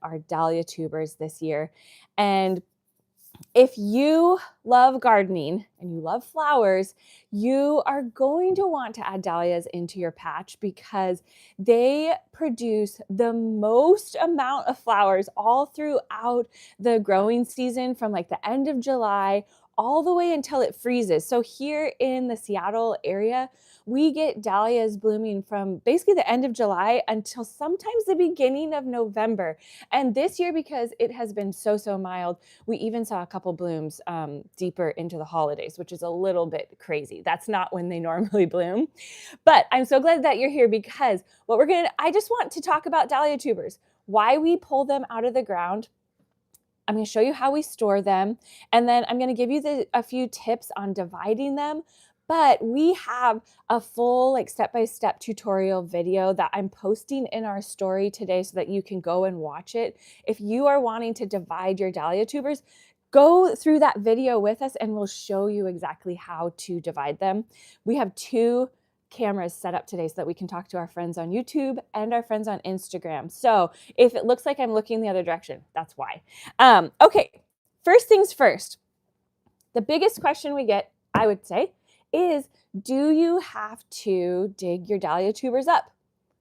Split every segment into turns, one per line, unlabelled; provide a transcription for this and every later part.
our dahlia tubers this year. And if you love gardening and you love flowers, you are going to want to add dahlias into your patch because they produce the most amount of flowers all throughout the growing season, from like the end of July all the way until it freezes. So here in the Seattle area, we get dahlias blooming from basically the end of July until sometimes the beginning of November. And this year, because it has been so mild, we even saw a couple blooms deeper into the holidays, which is a little bit crazy. That's not when they normally bloom. But I'm so glad that you're here, because I just want to talk about dahlia tubers, why we pull them out of the ground. I'm going to show you how we store them, and then I'm going to give you a few tips on dividing them. But we have a full step-by-step tutorial video that I'm posting in our story today so that you can go and watch it. If you are wanting to divide your dahlia tubers, go through that video with us and we'll show you exactly how to divide them. We have 2 cameras set up today so that we can talk to our friends on YouTube and our friends on Instagram. So if it looks like I'm looking the other direction, that's why. Okay, first things first. The biggest question we get, I would say, is, do you have to dig your dahlia tubers up?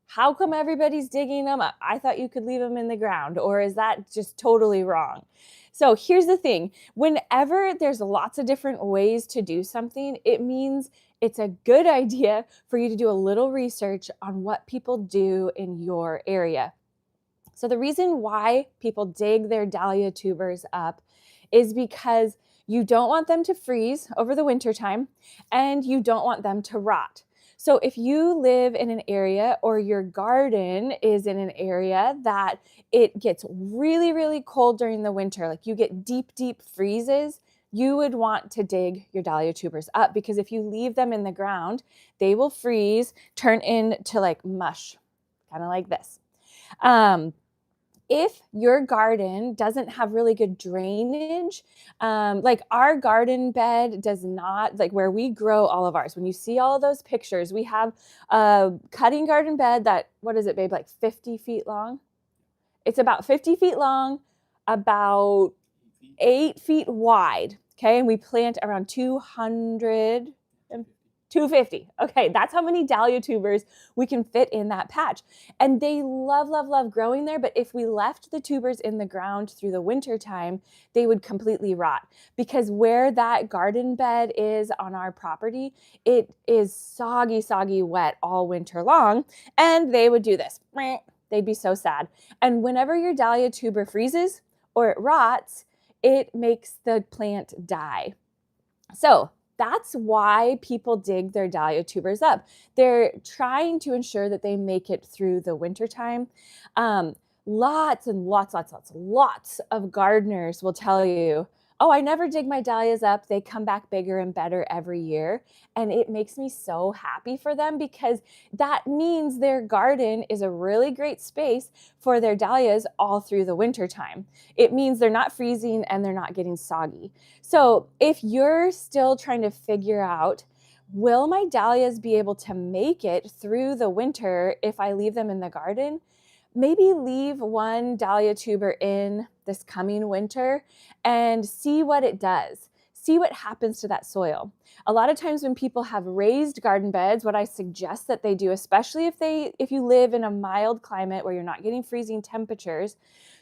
How come everybody's digging them up? I thought you could leave them in the ground, or is that just totally wrong? So here's the thing. Whenever there's lots of different ways to do something, it means it's a good idea for you to do a little research on what people do in your area. So the reason why people dig their dahlia tubers up is because you don't want them to freeze over the winter time, and you don't want them to rot. So if you live in an area, or your garden is in an area that it gets really cold during the winter, like you get deep freezes, you would want to dig your dahlia tubers up, because if you leave them in the ground, they will freeze, turn into like mush, kind of like this. If your garden doesn't have really good drainage, like our garden bed does not, like where we grow all of ours, when you see all of those pictures, we have a cutting garden bed that, what is it, babe, like 50 feet long? It's about 50 feet long, about 8 feet wide, okay? And we plant around 250. Okay, that's how many dahlia tubers we can fit in that patch. And they love growing there, but if we left the tubers in the ground through the winter time, they would completely rot, because where that garden bed is on our property, it is soggy wet all winter long, and they would do this. They'd be so sad. And whenever your dahlia tuber freezes or it rots, it makes the plant die. So that's why people dig their dahlia tubers up. They're trying to ensure that they make it through the wintertime. Lots of gardeners will tell you, oh, I never dig my dahlias up. They come back bigger and better every year. And it makes me so happy for them, because that means their garden is a really great space for their dahlias all through the winter time. It means they're not freezing and they're not getting soggy. So if you're still trying to figure out, will my dahlias be able to make it through the winter if I leave them in the garden? Maybe leave one dahlia tuber in this coming winter and see what it does. See what happens to that soil. A lot of times when people have raised garden beds, what I suggest that they do, especially if you live in a mild climate where you're not getting freezing temperatures,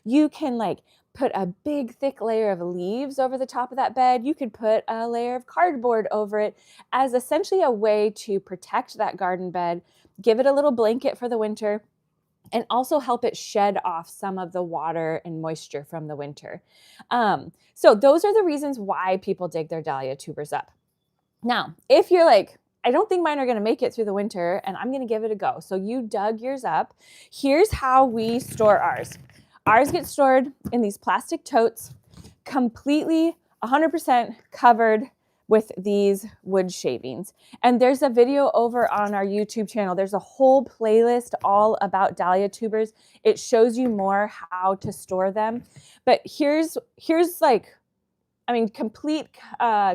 you can put a big thick layer of leaves over the top of that bed. You could put a layer of cardboard over it as essentially a way to protect that garden bed, give it a little blanket for the winter, and also help it shed off some of the water and moisture from the winter. So those are the reasons why people dig their dahlia tubers up. Now, if you're like, I don't think mine are going to make it through the winter and I'm going to give it a go. So you dug yours up. Here's how we store ours. Ours gets stored in these plastic totes, completely 100% covered with these wood shavings. And there's a video over on our YouTube channel. There's a whole playlist all about dahlia tubers. It shows you more how to store them. But here's complete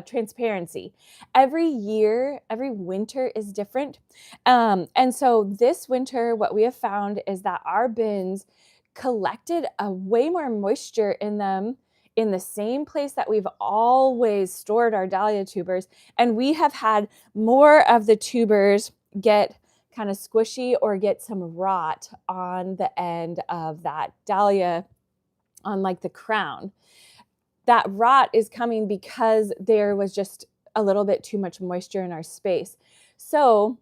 transparency. Every year, every winter is different. And so this winter, what we have found is that our bins collected a way more moisture in them in the same place that we've always stored our dahlia tubers. And we have had more of the tubers get kind of squishy or get some rot on the end of that dahlia, on like the crown. That rot is coming because there was just a little bit too much moisture in our space. So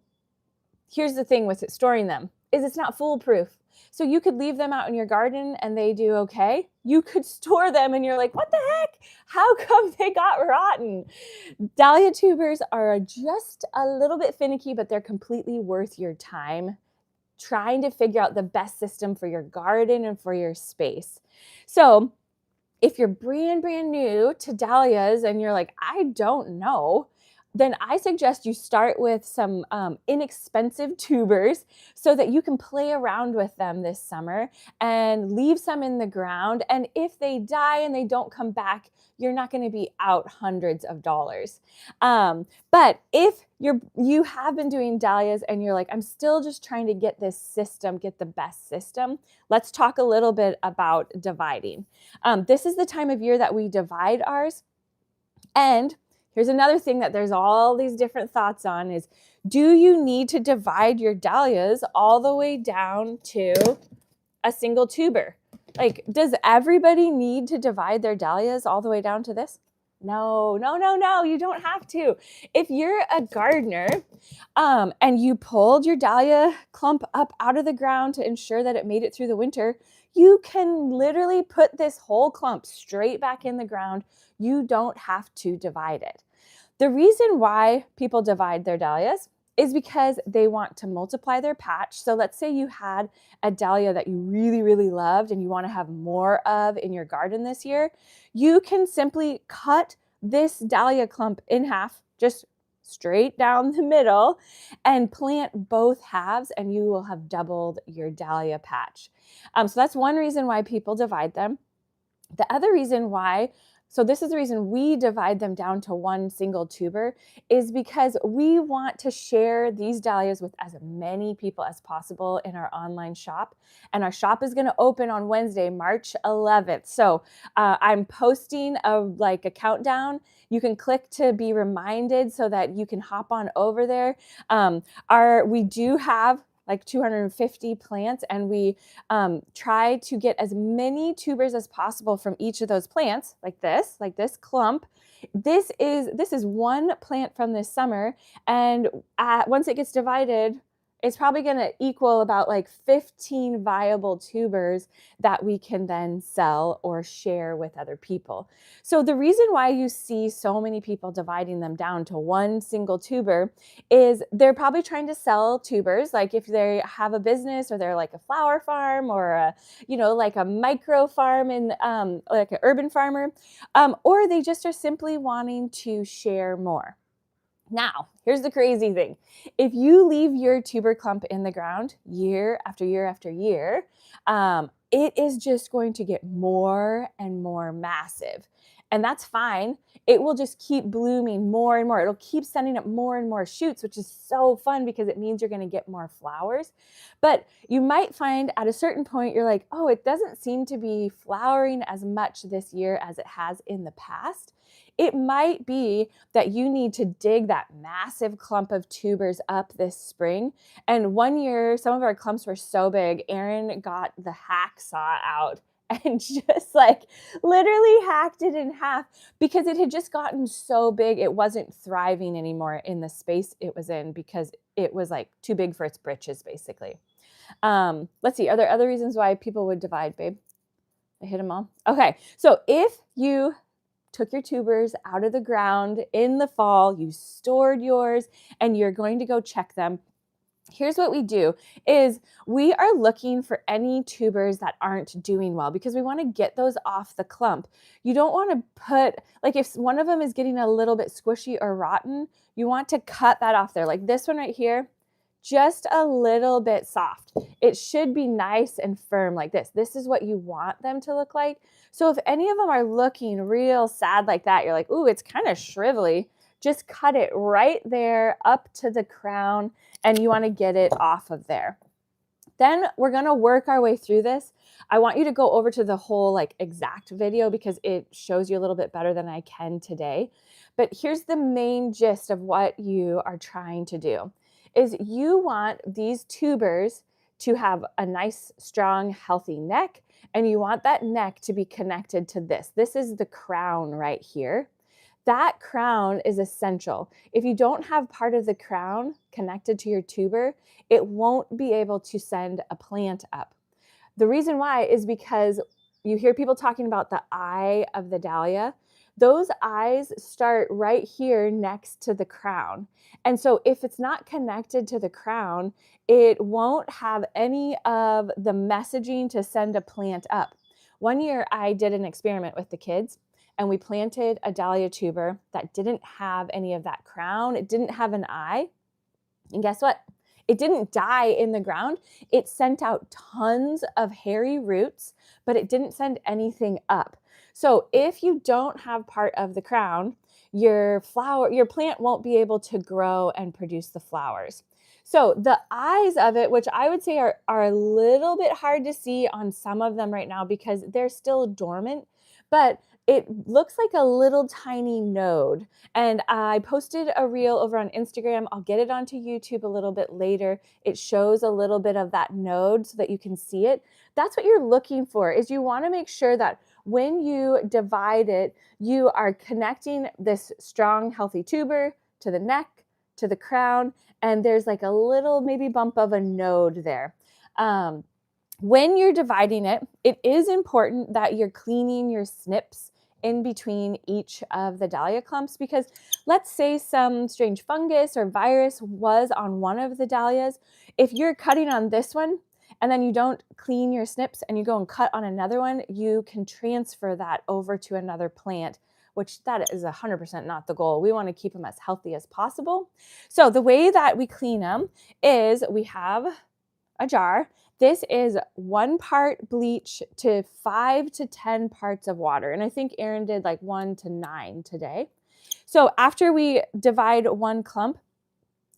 here's the thing with storing them, is it's not foolproof. So you could leave them out in your garden and they do okay. You could store them and you're like, what the heck? How come they got rotten? Dahlia tubers are just a little bit finicky, but they're completely worth your time trying to figure out the best system for your garden and for your space. So if you're brand new to dahlias and you're like, I don't know, then I suggest you start with some inexpensive tubers so that you can play around with them this summer and leave some in the ground. And if they die and they don't come back, you're not going to be out hundreds of dollars. But if you have been doing dahlias and you're like, I'm still just trying to get this system, get the best system, let's talk a little bit about dividing. This is the time of year that we divide ours. And here's another thing that there's all these different thoughts on is, do you need to divide your dahlias all the way down to a single tuber? Like, does everybody need to divide their dahlias all the way down to this? No, you don't have to. If you're a gardener and you pulled your dahlia clump up out of the ground to ensure that it made it through the winter, you can literally put this whole clump straight back in the ground. You don't have to divide it. The reason why people divide their dahlias is because they want to multiply their patch. So let's say you had a dahlia that you really loved and you want to have more of in your garden this year. You can simply cut this dahlia clump in half, just straight down the middle, and plant both halves, and you will have doubled your dahlia patch. So that's one reason why people divide them. The other reason why, so this is the reason we divide them down to one single tuber, is because we want to share these dahlias with as many people as possible in our online shop. And our shop is going to open on Wednesday, March 11th. So I'm posting a countdown. You can click to be reminded so that you can hop on over there. We do have like 250 plants, and we try to get as many tubers as possible from each of those plants, like this clump. This is one plant from this summer, and once it gets divided, it's probably going to equal about like 15 viable tubers that we can then sell or share with other people. So the reason why you see so many people dividing them down to one single tuber is they're probably trying to sell tubers. Like if they have a business, or they're like a flower farm, or like a micro farm in like an urban farmer, or they just are simply wanting to share more. Now, here's the crazy thing. If you leave your tuber clump in the ground year after year after year, it is just going to get more and more massive. And that's fine. It will just keep blooming more and more. It'll keep sending up more and more shoots, which is so fun because it means you're going to get more flowers. But you might find at a certain point, you're like, oh, it doesn't seem to be flowering as much this year as it has in the past. It might be that you need to dig that massive clump of tubers up this spring. And one year, some of our clumps were so big, Aaron got the hacksaw out and just like literally hacked it in half because it had just gotten so big. It wasn't thriving anymore in the space it was in because it was like too big for its britches, basically. Let's see. Are there other reasons why people would divide, babe? I hit them all. Okay. So if you took your tubers out of the ground in the fall, you stored yours, and you're going to go check them, here's what we do is we are looking for any tubers that aren't doing well because we want to get those off the clump. You don't want to put, like if one of them is getting a little bit squishy or rotten, you want to cut that off there. Like this one right here, just a little bit soft. It should be nice and firm like this. This is what you want them to look like. So if any of them are looking real sad like that, you're like, ooh, it's kind of shrivelly, just cut it right there up to the crown, and you want to get it off of there. Then we're going to work our way through this. I want you to go over to the whole like exact video because it shows you a little bit better than I can today. But here's the main gist of what you are trying to do is you want these tubers to have a nice, strong, healthy neck, and you want that neck to be connected to this. This is the crown right here. That crown is essential. If you don't have part of the crown connected to your tuber, it won't be able to send a plant up. The reason why is because you hear people talking about the eye of the dahlia. Those eyes start right here next to the crown. And so if it's not connected to the crown, it won't have any of the messaging to send a plant up. One year I did an experiment with the kids and we planted a dahlia tuber that didn't have any of that crown. It didn't have an eye. And guess what? It didn't die in the ground. It sent out tons of hairy roots, but it didn't send anything up. So if you don't have part of the crown, your plant won't be able to grow and produce the flowers. So the eyes of it, which I would say are a little bit hard to see on some of them right now because they're still dormant, but it looks like a little tiny node. And I posted a reel over on Instagram. I'll get it onto YouTube a little bit later. It shows a little bit of that node so that you can see it. That's what you're looking for, is you want to make sure that when you divide it, you are connecting this strong, healthy tuber to the neck, to the crown, and there's like a little maybe bump of a node there. When you're dividing it, it is important that you're cleaning your snips in between each of the dahlia clumps, because let's say some strange fungus or virus was on one of the dahlias. If you're cutting on this one and then you don't clean your snips and you go and cut on another one, you can transfer that over to another plant, which that is 100% not the goal. We want to keep them as healthy as possible. So the way that we clean them is we have a jar. This is 1 part bleach to 5 to 10 parts of water. And I think Erin did like 1 to 9 today. So after we divide one clump,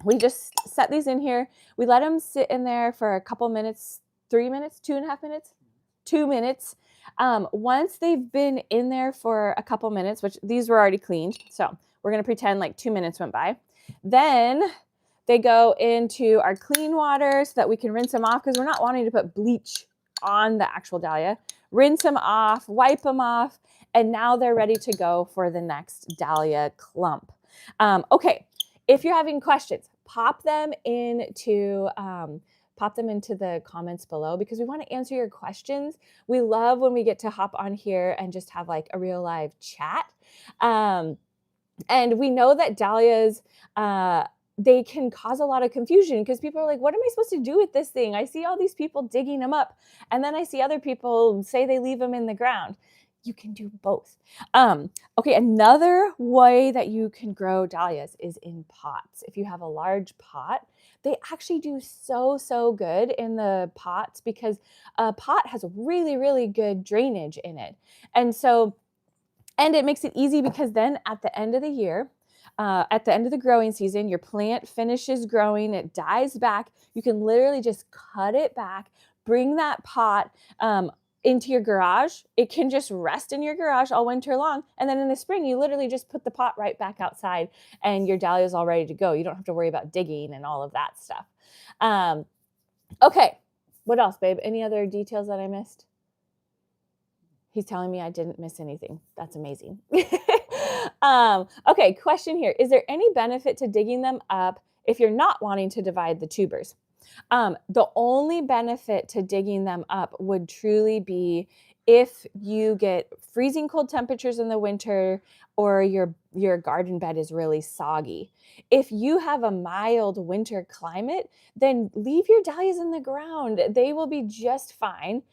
we just set these in here. We let them sit in there for a couple minutes, 3 minutes, 2.5 minutes, 2 minutes. Once they've been in there for a couple minutes, which these were already cleaned, so we're going to pretend like 2 minutes went by. Then they go into our clean water so that we can rinse them off, because we're not wanting to put bleach on the actual dahlia. Rinse them off, wipe them off, and now they're ready to go for the next dahlia clump. Okay, if you're having questions, pop them into the comments below, because we want to answer your questions. We love when we get to hop on here and just have like a real live chat. And we know that dahlias, they can cause a lot of confusion because people are like, what am I supposed to do with this thing? I see all these people digging them up, and then I see other people say they leave them in the ground. You can do both. Okay, another way that you can grow dahlias is in pots. If you have a large pot, they actually do so good in the pots because a pot has really, really good drainage in it. And it makes it easy because then at the end of the year, at the end of the growing season, your plant finishes growing, it dies back. You can literally just cut it back, bring that pot into your garage. It can just rest in your garage all winter long. And then in the spring, you literally just put the pot right back outside and your dahlia is all ready to go. You don't have to worry about digging and all of that stuff. Okay, what else, babe? Any other details that I missed? He's telling me I didn't miss anything. That's amazing. Okay, question here. Is there any benefit to digging them up if you're not wanting to divide the tubers? The only benefit to digging them up would truly be if you get freezing cold temperatures in the winter or your garden bed is really soggy. If you have a mild winter climate, then leave your dahlias in the ground. They will be just fine.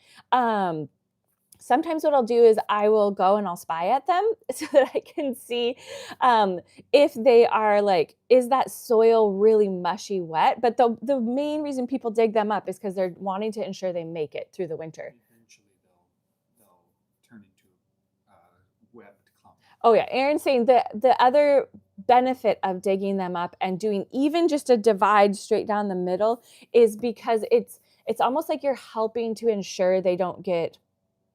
Sometimes what I'll do is I will go and I'll spy at them so that I can see if they are like, is that soil really mushy wet? But the main reason people dig them up is because they're wanting to ensure they make it through the winter.
Eventually they'll turn into webbed clump.
Oh yeah, Erin's saying the other benefit of digging them up and doing even just a divide straight down the middle is because it's almost like you're helping to ensure they don't get,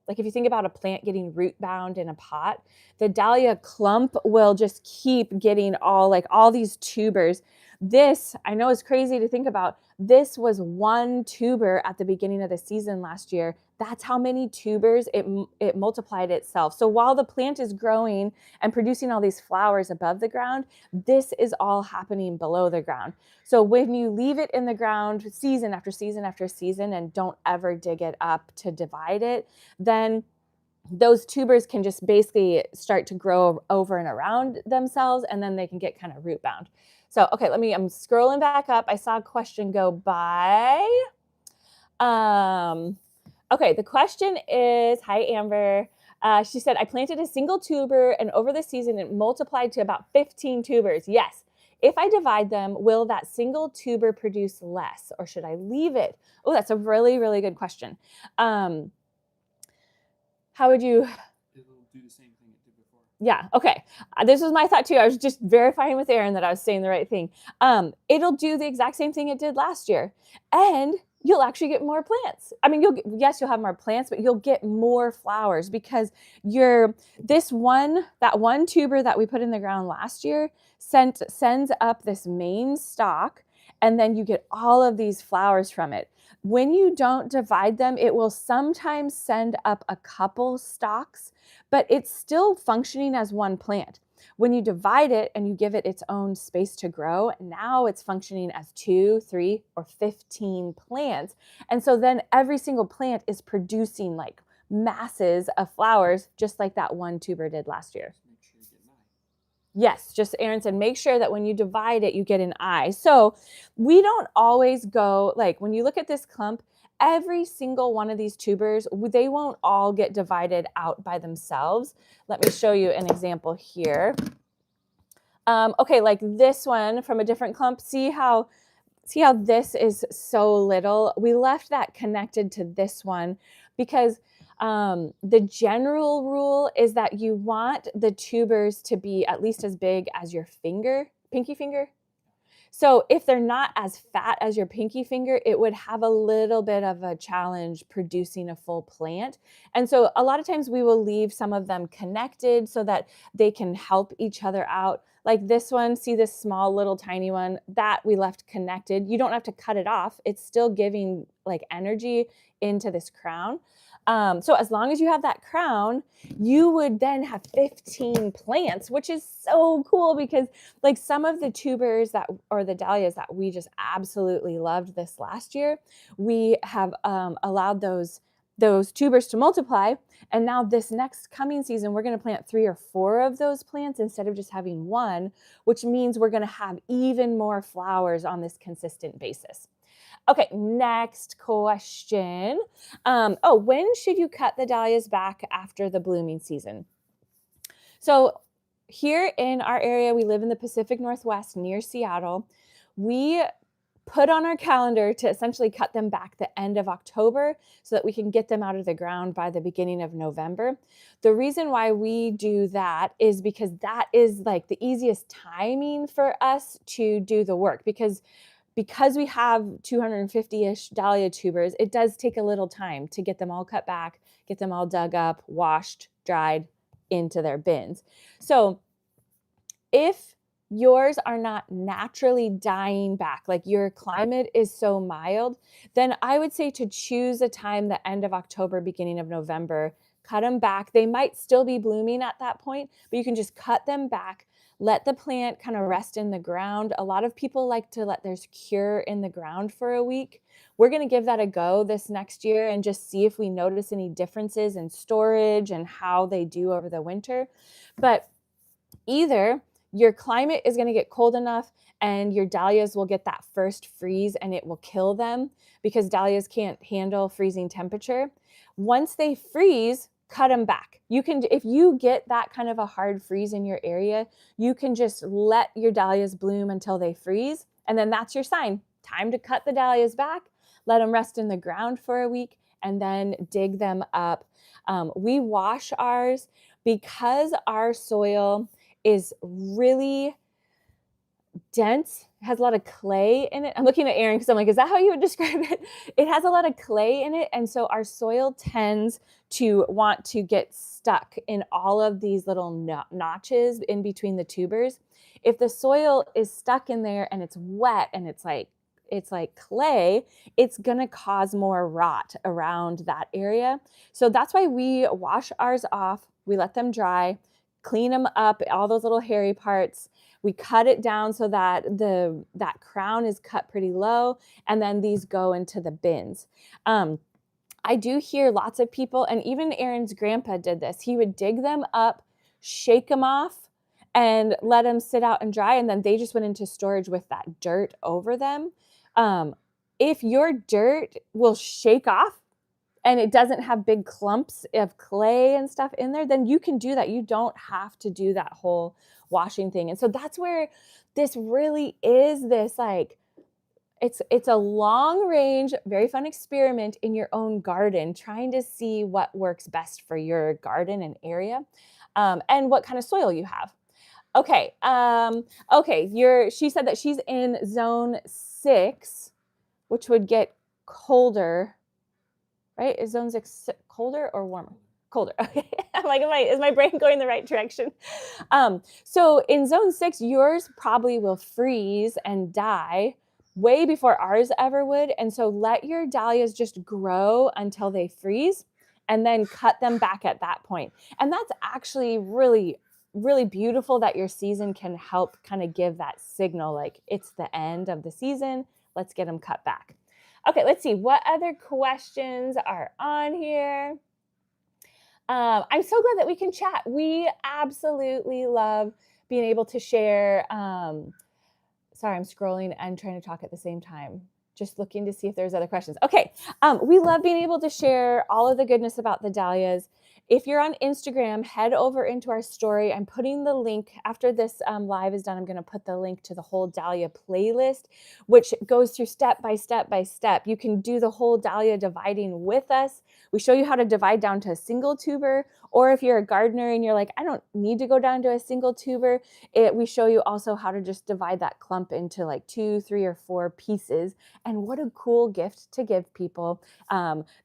like if you think about a plant getting root bound in a pot, the dahlia clump will just keep getting all these tubers. This, I know, is crazy to think about. This was one tuber at the beginning of the season last year. That's how many tubers it multiplied itself. So while the plant is growing and producing all these flowers above the ground, this is all happening below the ground. So when you leave it in the ground season after season after season and don't ever dig it up to divide it, then those tubers can just basically start to grow over and around themselves, and then they can get kind of root bound. So, okay, I'm scrolling back up. I saw a question go by. Okay, the question is, hi, Amber. She said, I planted a single tuber, and over the season, it multiplied to about 15 tubers. Yes. If I divide them, will that single tuber produce less, or should I leave it? Oh, that's a really, really good question. How would you?
It'll do the same thing it did before.
Yeah, okay. This was my thought too. I was just verifying with Erin that I was saying the right thing. It'll do the exact same thing it did last year, and you'll actually get more plants. I mean, you'll have more plants, but you'll get more flowers because that one tuber that we put in the ground last year sends up this main stalk, and then you get all of these flowers from it. When you don't divide them, it will sometimes send up a couple stalks, but it's still functioning as one plant. When you divide it and you give it its own space to grow, now it's functioning as 2, 3, or 15 plants. And so then every single plant is producing like masses of flowers, just like that one tuber did last year.
Make sure you get an eye.
Yes, just Erin said, make sure that when you divide it, you get an eye. So we don't always go, like when you look at this clump, every single one of these tubers, they won't all get divided out by themselves. Let me show you an example here. Okay, like this one from a different clump, see how this is so little? We left that connected to this one because the general rule is that you want the tubers to be at least as big as your pinky finger. So if they're not as fat as your pinky finger, it would have a little bit of a challenge producing a full plant. And so a lot of times we will leave some of them connected so that they can help each other out. Like this one, see this small little tiny one that we left connected. You don't have to cut it off. It's still giving like energy into this crown. So as long as you have that crown, you would then have 15 plants, which is so cool because like some of the tubers or the dahlias that we just absolutely loved this last year, we have allowed those tubers to multiply. And now this next coming season, we're going to plant 3 or 4 of those plants instead of just having one, which means we're going to have even more flowers on this consistent basis. Okay, next question. When should you cut the dahlias back after the blooming season? So here in our area, we live in the Pacific Northwest near Seattle. We put on our calendar to essentially cut them back the end of October so that we can get them out of the ground by the beginning of November. The reason why we do that is because that is like the easiest timing for us to do the work because we have 250-ish dahlia tubers, it does take a little time to get them all cut back, get them all dug up, washed, dried, into their bins. So if yours are not naturally dying back, like your climate is so mild, then I would say to choose a time the end of October, beginning of November, cut them back. They might still be blooming at that point, but you can just cut them back. Let the plant kind of rest in the ground. A lot of people like to let theirs cure in the ground for a week. We're going to give that a go this next year and just see if we notice any differences in storage and how they do over the winter. But either your climate is going to get cold enough and your dahlias will get that first freeze and it will kill them because dahlias can't handle freezing temperature. Once they freeze, cut them back. You can, if you get that kind of a hard freeze in your area, you can just let your dahlias bloom until they freeze. And then that's your sign. Time to cut the dahlias back, let them rest in the ground for a week, and then dig them up. We wash ours because our soil is really dense, has a lot of clay in it. I'm looking at Erin because I'm like, is that how you would describe it? It has a lot of clay in it. And so our soil tends to want to get stuck in all of these little notches in between the tubers. If the soil is stuck in there and it's wet and it's like clay, it's going to cause more rot around that area. So that's why we wash ours off. We let them dry, clean them up, all those little hairy parts. We cut it down so that that crown is cut pretty low, and then these go into the bins. I do hear lots of people, and even Erin's grandpa did this. He would dig them up, shake them off, and let them sit out and dry, and then they just went into storage with that dirt over them. If your dirt will shake off and it doesn't have big clumps of clay and stuff in there, then you can do that. You don't have to do that whole washing thing. And so that's where this really is this like, it's a long range, very fun experiment in your own garden, trying to see what works best for your garden and area, and what kind of soil you have. Okay. She said that she's in zone 6, which would get colder, right? Is zone 6 colder or warmer? Colder. Okay. I'm like, is my brain going the right direction? So in zone 6, yours probably will freeze and die way before ours ever would. And so let your dahlias just grow until they freeze and then cut them back at that point. And that's actually really, really beautiful that your season can help kind of give that signal, like it's the end of the season. Let's get them cut back. Okay, let's see. What other questions are on here? I'm so glad that we can chat. We absolutely love being able to share. Sorry, I'm scrolling and trying to talk at the same time. Just looking to see if there's other questions. Okay, we love being able to share all of the goodness about the dahlias. If you're on Instagram, head over into our story. I'm putting the link after this live is done. I'm going to put the link to the whole dahlia playlist, which goes through step by step by step. You can do the whole dahlia dividing with us. We show you how to divide down to a single tuber, or if you're a gardener and you're like, I don't need to go down to a single tuber, we show you also how to just divide that clump into like 2, 3, or 4 pieces. And what a cool gift to give people.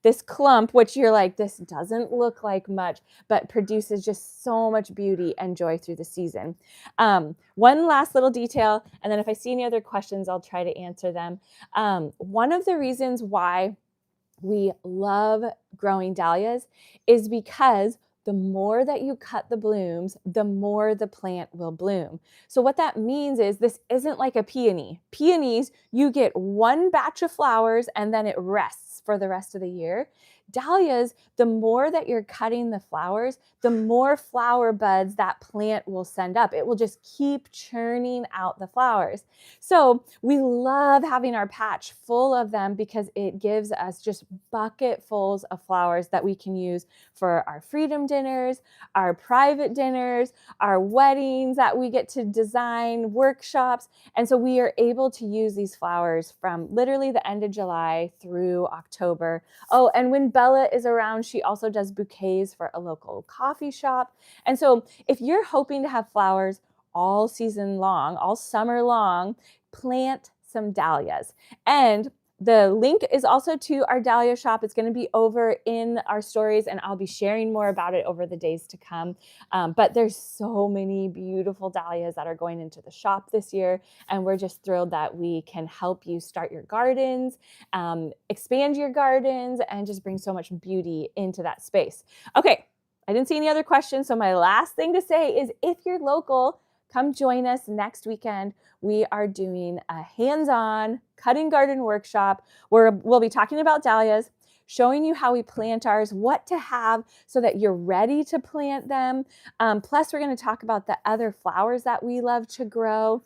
This clump, which you're like, this doesn't look like much, but produces just so much beauty and joy through the season. One last little detail, and then if I see any other questions, I'll try to answer them. One of the reasons why we love growing dahlias is because the more that you cut the blooms, the more the plant will bloom. So what that means is this isn't like a peony. Peonies, you get one batch of flowers and then it rests for the rest of the year. Dahlias, the more that you're cutting the flowers, the more flower buds that plant will send up. It will just keep churning out the flowers. So we love having our patch full of them because it gives us just bucketfuls of flowers that we can use for our freedom dinners, our private dinners, our weddings that we get to design, workshops. And so we are able to use these flowers from literally the end of July through October. Oh, and when Bella is around, she also does bouquets for a local coffee shop. And so if you're hoping to have flowers all season long, all summer long, plant some dahlias. And the link is also to our dahlia shop. It's going to be over in our stories, and I'll be sharing more about it over the days to come. But there's so many beautiful dahlias that are going into the shop this year, and we're just thrilled that we can help you start your gardens, expand your gardens, and just bring so much beauty into that space. Okay, I didn't see any other questions, so my last thing to say is if you're local, come join us next weekend. We are doing a hands-on cutting garden workshop where we'll be talking about dahlias, showing you how we plant ours, what to have so that you're ready to plant them. Plus, we're going to talk about the other flowers that we love to grow.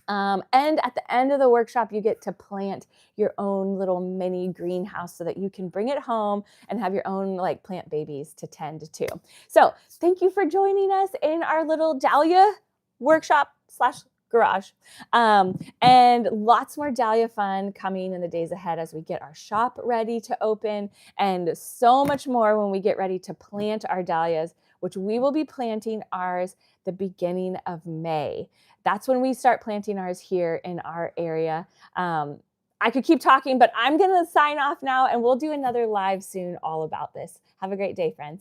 And at the end of the workshop, you get to plant your own little mini greenhouse so that you can bring it home and have your own like plant babies to tend to. So thank you for joining us in our little dahlia workshop / garage. And lots more dahlia fun coming in the days ahead as we get our shop ready to open, and so much more when we get ready to plant our dahlias, which we will be planting ours the beginning of May. That's when we start planting ours here in our area. I could keep talking, but I'm going to sign off now, and we'll do another live soon all about this. Have a great day, friends.